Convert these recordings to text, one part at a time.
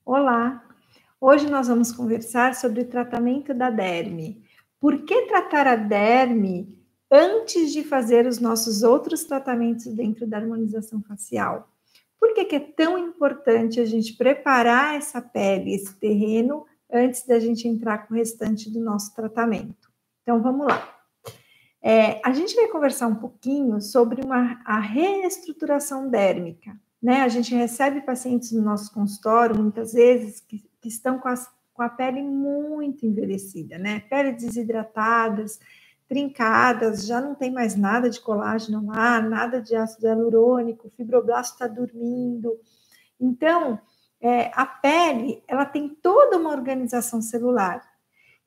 Olá! Hoje nós vamos conversar sobre o tratamento da derme. Por que tratar a derme antes de fazer os nossos outros tratamentos dentro da harmonização facial? Por que é tão importante a gente preparar essa pele, esse terreno, antes da gente entrar com o restante do nosso tratamento? Então, vamos lá. A gente vai conversar um pouquinho sobre a reestruturação dérmica, né? A gente recebe pacientes no nosso consultório, muitas vezes, que estão com a pele muito envelhecida, né? Pele desidratadas, trincadas, já não tem mais nada de colágeno lá, nada de ácido hialurônico, o fibroblasto está dormindo. Então, a pele, ela tem toda uma organização celular.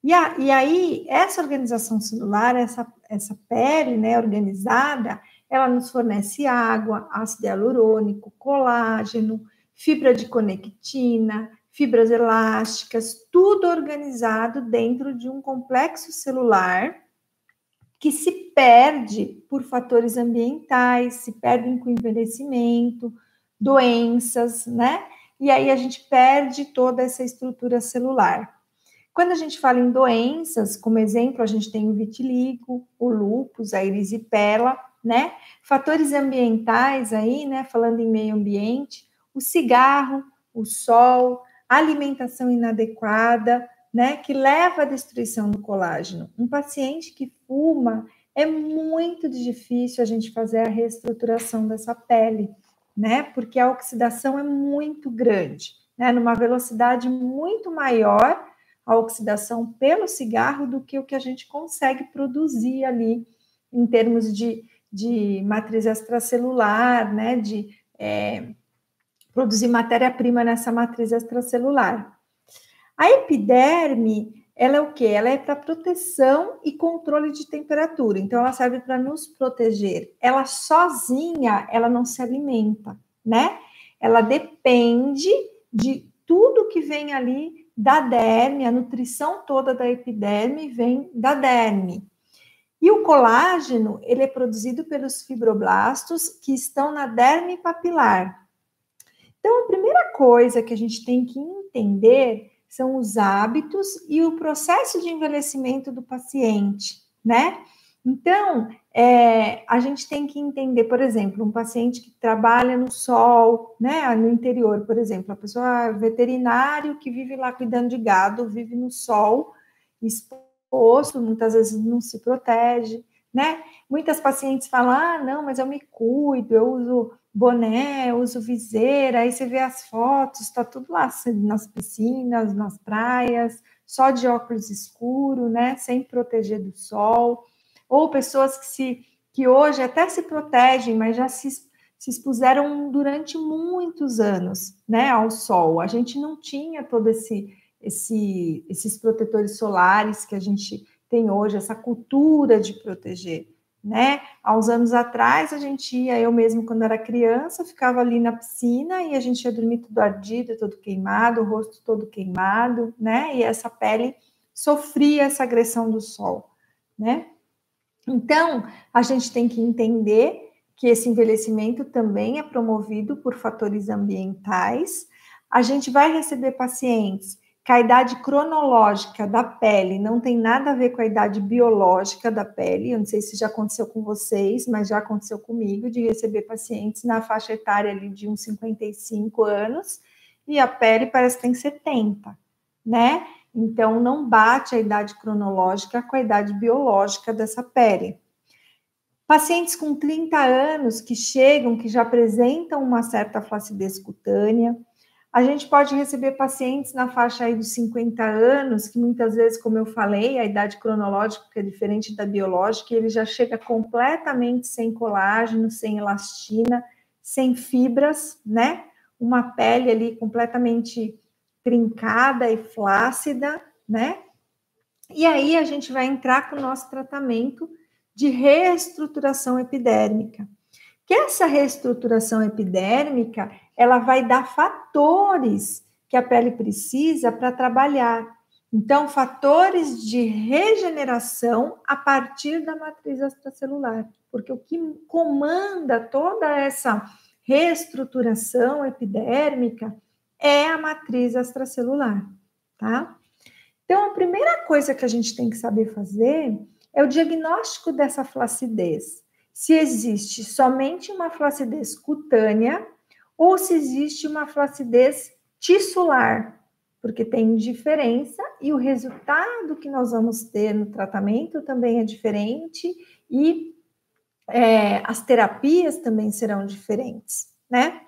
E aí, essa organização celular, essa pele, né, organizada, ela nos fornece água, ácido hialurônico, colágeno, fibra de conectina, fibras elásticas, tudo organizado dentro de um complexo celular que se perde por fatores ambientais, se perdem com envelhecimento, doenças, né? E aí a gente perde toda essa estrutura celular. Quando a gente fala em doenças, como exemplo, a gente tem o vitiligo, o lúpus, a erisipela, né? Fatores ambientais aí, né? Falando em meio ambiente, o cigarro, o sol, a alimentação inadequada, né? Que leva à destruição do colágeno. Um paciente que fuma, é muito difícil a gente fazer a reestruturação dessa pele, né? Porque a oxidação é muito grande, né? Numa velocidade muito maior a oxidação pelo cigarro do que o que a gente consegue produzir ali em termos de matriz extracelular, né? De produzir matéria-prima nessa matriz extracelular. A epiderme, ela é o quê? Ela é para proteção e controle de temperatura. Então, ela serve para nos proteger. Ela sozinha, ela não se alimenta, né? Ela depende de tudo que vem ali da derme, a nutrição toda da epiderme vem da derme. E o colágeno, ele é produzido pelos fibroblastos que estão na derme papilar. Então, a primeira coisa que a gente tem que entender são os hábitos e o processo de envelhecimento do paciente, né? Então, a gente tem que entender, por exemplo, um paciente que trabalha no sol, né, no interior, por exemplo, a pessoa veterinário que vive lá cuidando de gado, vive no sol, exposto, muitas vezes não se protege, né? Muitas pacientes falam, não, mas eu me cuido, eu uso boné, uso viseira, aí você vê as fotos, está tudo lá nas piscinas, nas praias, só de óculos escuro, né, sem proteger do sol, ou pessoas que hoje até se protegem, mas já se expuseram durante muitos anos, né, ao sol. A gente não tinha todo esses protetores solares que a gente tem hoje, essa cultura de proteger, né? Há uns anos atrás, a gente ia, eu mesmo quando era criança, ficava ali na piscina e a gente ia dormir tudo ardido, todo queimado, o rosto todo queimado, né? E essa pele sofria essa agressão do sol, né? Então, a gente tem que entender que esse envelhecimento também é promovido por fatores ambientais. A gente vai receber pacientes que a idade cronológica da pele não tem nada a ver com a idade biológica da pele. Eu não sei se já aconteceu com vocês, mas já aconteceu comigo, de receber pacientes na faixa etária ali de uns 55 anos e a pele parece que tem 70, né? Então, não bate a idade cronológica com a idade biológica dessa pele. Pacientes com 30 anos que chegam, que já apresentam uma certa flacidez cutânea. A gente pode receber pacientes na faixa aí dos 50 anos, que muitas vezes, como eu falei, a idade cronológica é diferente da biológica, e ele já chega completamente sem colágeno, sem elastina, sem fibras, né? Uma pele ali completamente trincada e flácida, né? E aí a gente vai entrar com o nosso tratamento de reestruturação epidérmica. Que essa reestruturação epidérmica, ela vai dar fatores que a pele precisa para trabalhar. Então, fatores de regeneração a partir da matriz extracelular, porque o que comanda toda essa reestruturação epidérmica é a matriz extracelular, tá? Então, a primeira coisa que a gente tem que saber fazer é o diagnóstico dessa flacidez. Se existe somente uma flacidez cutânea ou se existe uma flacidez tissular, porque tem diferença e o resultado que nós vamos ter no tratamento também é diferente e as terapias também serão diferentes, né?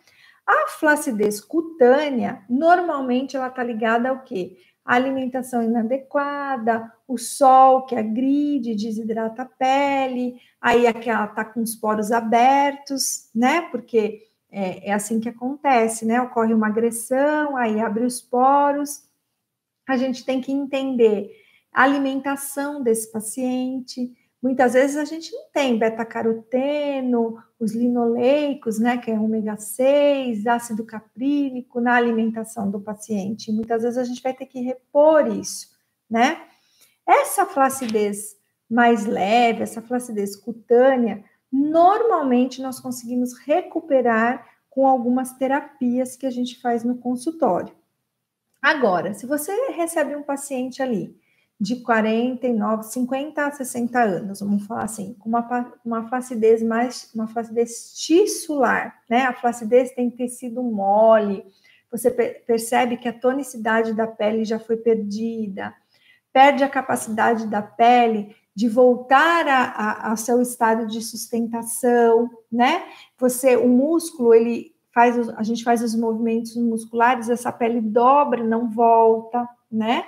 A flacidez cutânea, normalmente ela está ligada ao quê? A alimentação inadequada, o sol que agride, desidrata a pele, aí aquela está com os poros abertos, né? Porque é assim que acontece, né? Ocorre uma agressão, aí abre os poros. A gente tem que entender a alimentação desse paciente. Muitas vezes a gente não tem beta-caroteno, os linoleicos, né, que é ômega 6, ácido caprílico na alimentação do paciente. Muitas vezes a gente vai ter que repor isso, né? Essa flacidez mais leve, essa flacidez cutânea, normalmente nós conseguimos recuperar com algumas terapias que a gente faz no consultório. Agora, se você recebe um paciente ali de 49, 50 a 60 anos, vamos falar assim, com uma flacidez uma flacidez tissular, né? A flacidez tem tecido mole, você percebe que a tonicidade da pele já foi perdida, perde a capacidade da pele de voltar ao seu estado de sustentação, né? O músculo, a gente faz os movimentos musculares, essa pele dobra e não volta, né?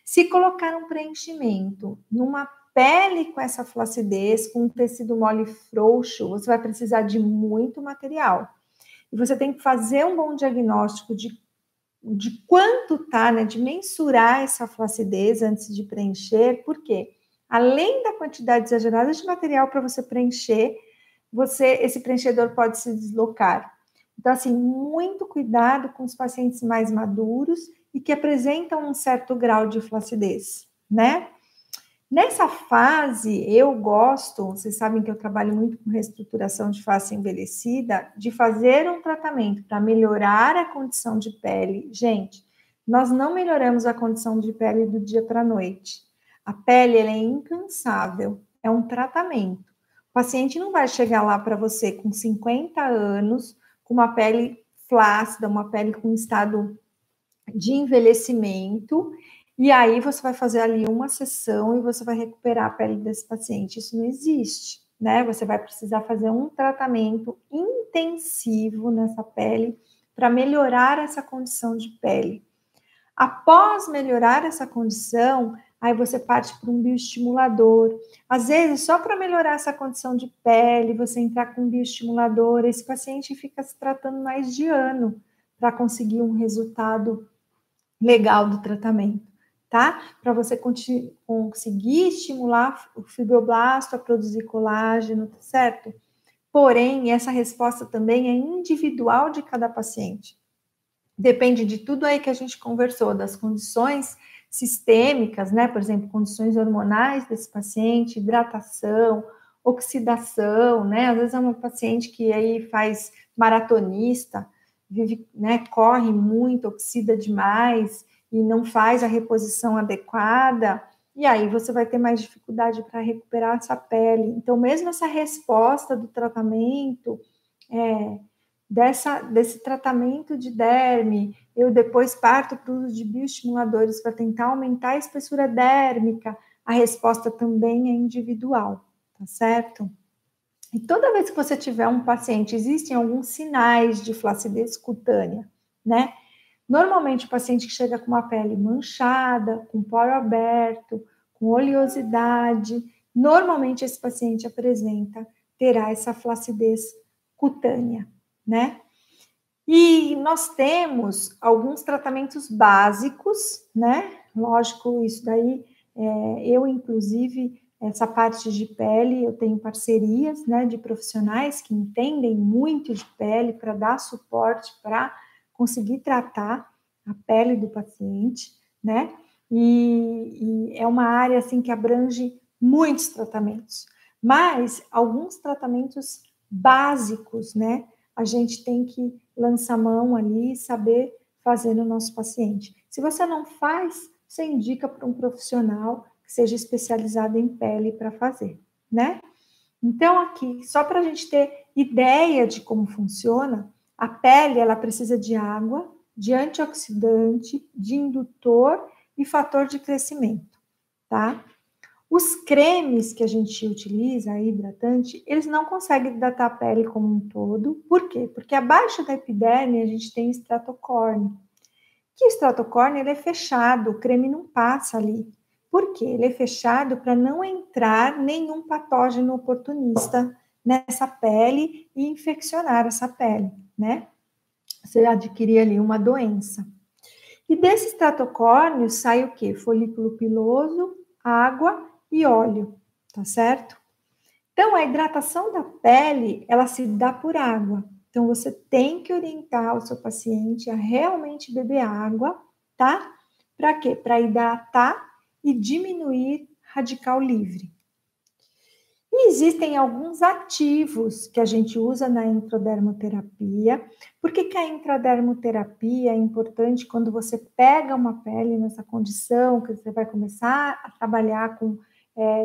Se colocar um preenchimento numa pele com essa flacidez, com um tecido mole frouxo, você vai precisar de muito material. E você tem que fazer um bom diagnóstico de quanto tá, né? De mensurar essa flacidez antes de preencher, porque além da quantidade exagerada de material para você preencher, esse preenchedor pode se deslocar. Então, assim, muito cuidado com os pacientes mais maduros e que apresentam um certo grau de flacidez, né? Nessa fase, eu gosto, vocês sabem que eu trabalho muito com reestruturação de face envelhecida, de fazer um tratamento para melhorar a condição de pele. Gente, nós não melhoramos a condição de pele do dia para a noite. A pele, ela é incansável, é um tratamento. O paciente não vai chegar lá para você com 50 anos, com uma pele flácida, uma pele com estado de envelhecimento, e aí você vai fazer ali uma sessão e você vai recuperar a pele desse paciente. Isso não existe, né? Você vai precisar fazer um tratamento intensivo nessa pele para melhorar essa condição de pele. Após melhorar essa condição, aí você parte para um bioestimulador. Às vezes, só para melhorar essa condição de pele, você entrar com um bioestimulador, esse paciente fica se tratando mais de ano para conseguir um resultado legal do tratamento, tá? Para você conseguir estimular o fibroblasto a produzir colágeno, tá certo? Porém, essa resposta também é individual de cada paciente. Depende de tudo aí que a gente conversou, das condições sistêmicas, né? Por exemplo, condições hormonais desse paciente, hidratação, oxidação, né? Às vezes é uma paciente que aí faz maratonista, vive, né, corre muito, oxida demais e não faz a reposição adequada, e aí você vai ter mais dificuldade para recuperar essa pele. Então, mesmo essa resposta do tratamento, desse tratamento de derme, eu depois parto para o uso de bioestimuladores para tentar aumentar a espessura dérmica, a resposta também é individual, tá certo? E toda vez que você tiver um paciente, existem alguns sinais de flacidez cutânea, né? Normalmente o paciente que chega com uma pele manchada, com poro aberto, com oleosidade, normalmente esse paciente terá essa flacidez cutânea, né? E nós temos alguns tratamentos básicos, né? Lógico, isso daí, eu, inclusive, essa parte de pele, eu tenho parcerias, né, de profissionais que entendem muito de pele para dar suporte para conseguir tratar a pele do paciente, né? E é uma área, assim, que abrange muitos tratamentos, mas alguns tratamentos básicos, né? A gente tem que lançar mão ali e saber fazer no nosso paciente. Se você não faz, você indica para um profissional que seja especializado em pele para fazer, né? Então, aqui, só para a gente ter ideia de como funciona, a pele, ela precisa de água, de antioxidante, de indutor e fator de crescimento, tá? Os cremes que a gente utiliza, hidratante, eles não conseguem hidratar a pele como um todo. Por quê? Porque abaixo da epiderme a gente tem estatocórneo. Que o estatocórneo ele é fechado, o creme não passa ali. Por quê? Ele é fechado para não entrar nenhum patógeno oportunista nessa pele e infeccionar essa pele, né? Você adquirir ali uma doença. E desse estatocórneo sai o quê? Folículo piloso, água e óleo, tá certo? Então, a hidratação da pele, ela se dá por água. Então, você tem que orientar o seu paciente a realmente beber água, tá? Para quê? Para hidratar e diminuir radical livre. E existem alguns ativos que a gente usa na intradermoterapia. Por que a intradermoterapia é importante quando você pega uma pele nessa condição, que você vai começar a trabalhar com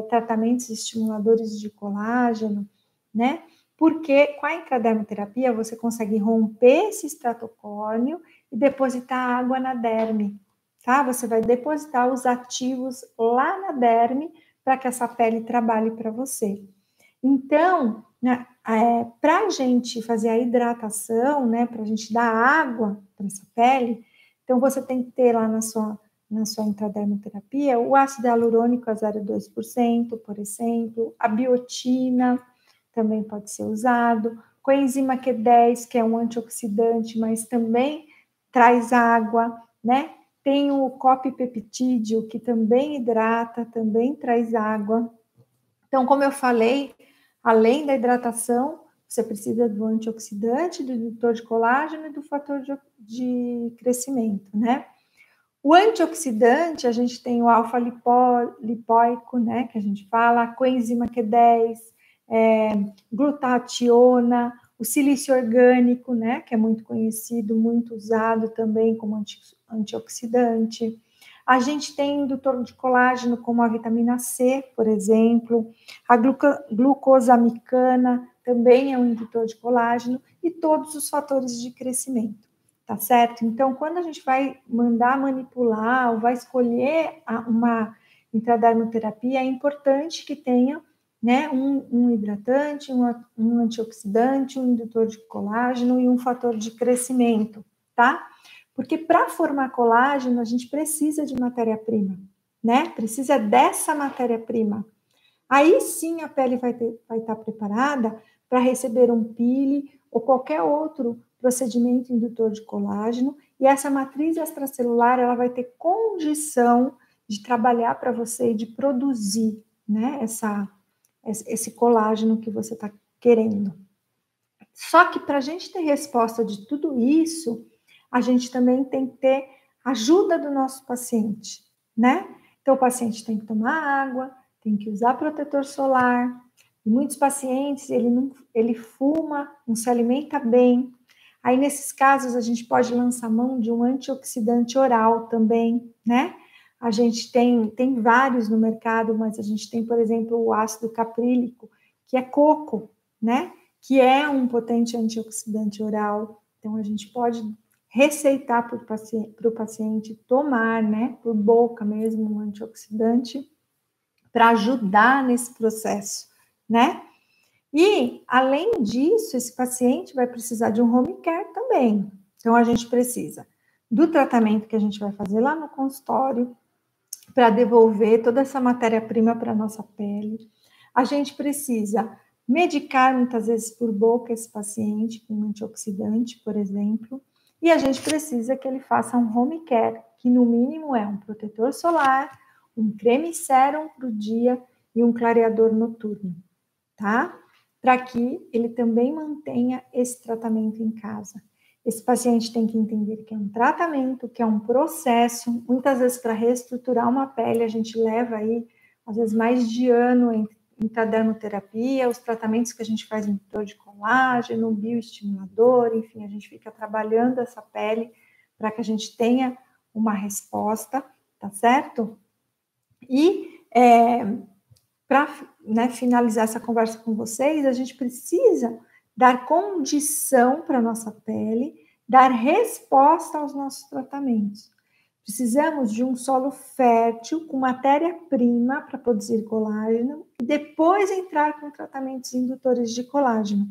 tratamentos estimuladores de colágeno, né? Porque com a intradermoterapia você consegue romper esse estatocórneo e depositar água na derme, tá? Você vai depositar os ativos lá na derme para que essa pele trabalhe para você. Então, né, para a gente fazer a hidratação, né, para a gente dar água para essa pele, então você tem que ter lá na sua intradermoterapia o ácido hialurônico a 0,2%, por exemplo, a biotina também pode ser usado, coenzima Q10, que é um antioxidante, mas também traz água, né? Tem o copipeptídeo, que também hidrata, também traz água. Então, como eu falei, além da hidratação, você precisa do antioxidante, do indutor de colágeno e do fator de crescimento, né? O antioxidante, a gente tem o alfa-lipóico, né, que a gente fala, a coenzima Q10, glutationa, o silício orgânico, né, que é muito conhecido, muito usado também como antioxidante. A gente tem indutor de colágeno, como a vitamina C, por exemplo, a glucosamicana também é um indutor de colágeno, e todos os fatores de crescimento. Tá certo? Então, quando a gente vai mandar manipular ou vai escolher uma intradermoterapia, é importante que tenha, né, um hidratante, um antioxidante, um indutor de colágeno e um fator de crescimento, tá? Porque para formar colágeno, a gente precisa de matéria-prima, né? Precisa dessa matéria-prima. Aí sim a pele vai estar preparada para receber um pile ou qualquer outro procedimento indutor de colágeno, e essa matriz extracelular ela vai ter condição de trabalhar para você e de produzir, né, esse colágeno que você está querendo. Só que para a gente ter resposta de tudo isso, a gente também tem que ter ajuda do nosso paciente, né? Então, o paciente tem que tomar água, tem que usar protetor solar. E muitos pacientes, ele fuma, não se alimenta bem. Aí, nesses casos, a gente pode lançar mão de um antioxidante oral também, né? A gente tem vários no mercado, mas a gente tem, por exemplo, o ácido caprílico, que é coco, né? Que é um potente antioxidante oral. Então, a gente pode receitar para o paciente tomar, né? Por boca mesmo, um antioxidante, para ajudar nesse processo, né? E, além disso, esse paciente vai precisar de um home care também. Então, a gente precisa do tratamento que a gente vai fazer lá no consultório, para devolver toda essa matéria-prima para a nossa pele. A gente precisa medicar muitas vezes por boca esse paciente com antioxidante, por exemplo, e a gente precisa que ele faça um home care, que no mínimo é um protetor solar, um creme sérum para o dia e um clareador noturno, tá? Para que ele também mantenha esse tratamento em casa. Esse paciente tem que entender que é um tratamento, que é um processo. Muitas vezes, para reestruturar uma pele, a gente leva aí, às vezes, mais de ano em intradermoterapia, os tratamentos que a gente faz em indutor de colágeno, bioestimulador, enfim, a gente fica trabalhando essa pele para que a gente tenha uma resposta, tá certo? E para finalizar essa conversa com vocês, a gente precisa dar condição para a nossa pele, dar resposta aos nossos tratamentos. Precisamos de um solo fértil, com matéria-prima para produzir colágeno, e depois entrar com tratamentos indutores de colágeno. O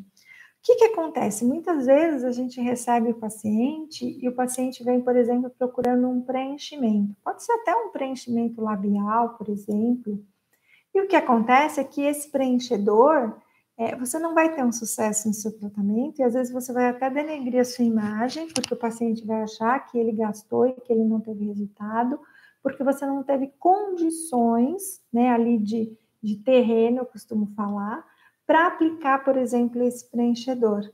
que acontece? Muitas vezes a gente recebe o paciente e o paciente vem, por exemplo, procurando um preenchimento. Pode ser até um preenchimento labial, por exemplo. E o que acontece é que esse preenchedor, você não vai ter um sucesso no seu tratamento e às vezes você vai até denegrir a sua imagem, porque o paciente vai achar que ele gastou e que ele não teve resultado, porque você não teve condições, né, ali de terreno, eu costumo falar, para aplicar, por exemplo, esse preenchedor,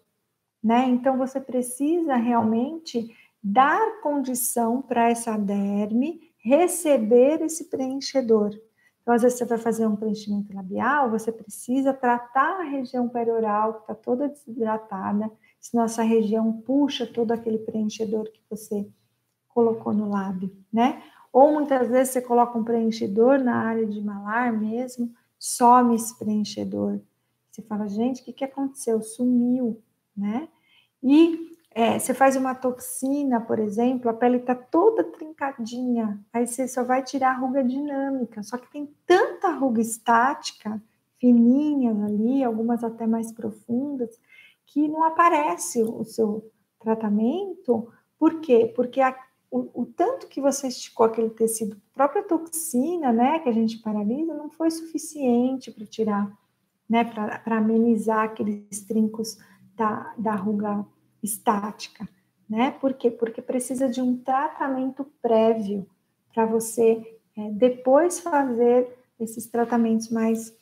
né? Então, você precisa realmente dar condição para essa derme receber esse preenchedor. Então, às vezes, você vai fazer um preenchimento labial, você precisa tratar a região perioral, que está toda desidratada, senão essa região puxa todo aquele preenchedor que você colocou no lábio, né? Ou muitas vezes você coloca um preenchedor na área de malar mesmo, some esse preenchedor. Você fala, gente, o que aconteceu? Sumiu, né? E você faz uma toxina, por exemplo, a pele está toda trincadinha, aí você só vai tirar a ruga dinâmica, só que tem tanta ruga estática, fininhas ali, algumas até mais profundas, que não aparece o seu tratamento. Por quê? Porque o tanto que você esticou aquele tecido, a própria toxina, né, que a gente paralisa, não foi suficiente para tirar, né, para amenizar aqueles trincos da ruga estática, né? Por quê? Porque precisa de um tratamento prévio para você depois fazer esses tratamentos mais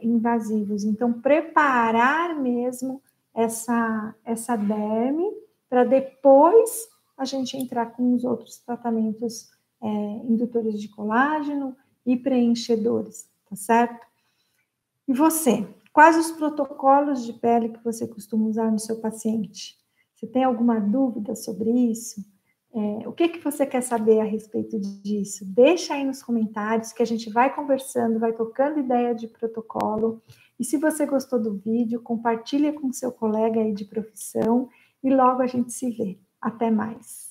invasivos. Então, preparar mesmo essa derme para depois a gente entrar com os outros tratamentos indutores de colágeno e preenchedores, tá certo? E você? Quais os protocolos de pele que você costuma usar no seu paciente? Você tem alguma dúvida sobre isso? O que você quer saber a respeito disso? Deixa aí nos comentários que a gente vai conversando, vai tocando ideia de protocolo. E se você gostou do vídeo, compartilha com seu colega aí de profissão e logo a gente se vê. Até mais!